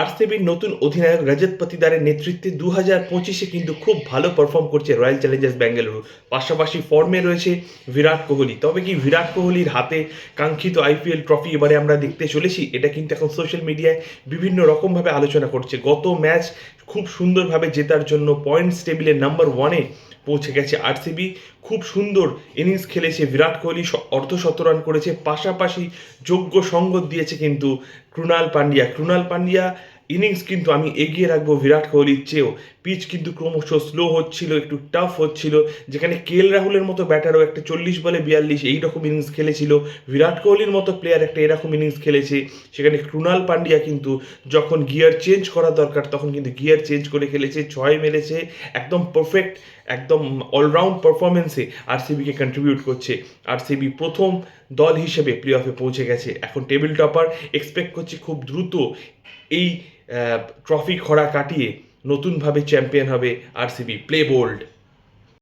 আরসিবির নতুন অধিনায়ক রজত পাতিদারের নেতৃত্বে 2025-এ কিন্তু খুব ভালো পারফর্ম করছে রয়্যাল চ্যালেঞ্জার্স ব্যাঙ্গালুরু। পাশাপাশি ফর্মে রয়েছে বিরাট কোহলি। তবে কি বিরাট কোহলির হাতে কাঙ্ক্ষিত আইপিএল ট্রফি এবারে আমরা দেখতে চলেছি? এটা কিন্তু এখন সোশ্যাল মিডিয়ায় বিভিন্ন রকমভাবে আলোচনা করছে। গত ম্যাচ খুব সুন্দরভাবে জেতার জন্য পয়েন্টস টেবিলের নাম্বার 1-এ পৌঁছে গেছে আরসিবি। খুব সুন্দর ইনিংস খেলেছে বিরাট কোহলি, অর্ধশত রান করেছে, পাশাপাশি যোগ্য সঙ্গ দিয়েছে কিন্তু ক্রুনাল পান্ডিয়া ইনিংস কিন্তু আমি এগিয়ে রাখবো বিরাট কোহলির চেয়েও। পিচ কিন্তু ক্রমশ স্লো হচ্ছিল, একটু টাফ হচ্ছিল, যেখানে কেএল রাহুলের মতো ব্যাটারও একটা 40 বলে 42 এইরকম ইনিংস খেলেছিল, বিরাট কোহলির মতো প্লেয়ার একটা এরকম ইনিংস খেলেছে। সেখানে ক্রুনাল পান্ডিয়া কিন্তু যখন গিয়ার চেঞ্জ করা দরকার তখন কিন্তু গিয়ার চেঞ্জ করে খেলেছে, 6 মেরেছে, একদম পারফেক্ট, একদম অলরাউন্ড পারফরমেন্সে আরসিবিকে কন্ট্রিবিউট করছে। আরসিবি প্রথম দল হিসেবে প্লে অফে পৌঁছে গেছে, এখন টেবিল টপার। এক্সপেক্ট করছি খুব দ্রুত এই ট্রফি খরা কাটিয়ে নতুনভাবে চ্যাম্পিয়ন হবে আরসিবি। Play bold.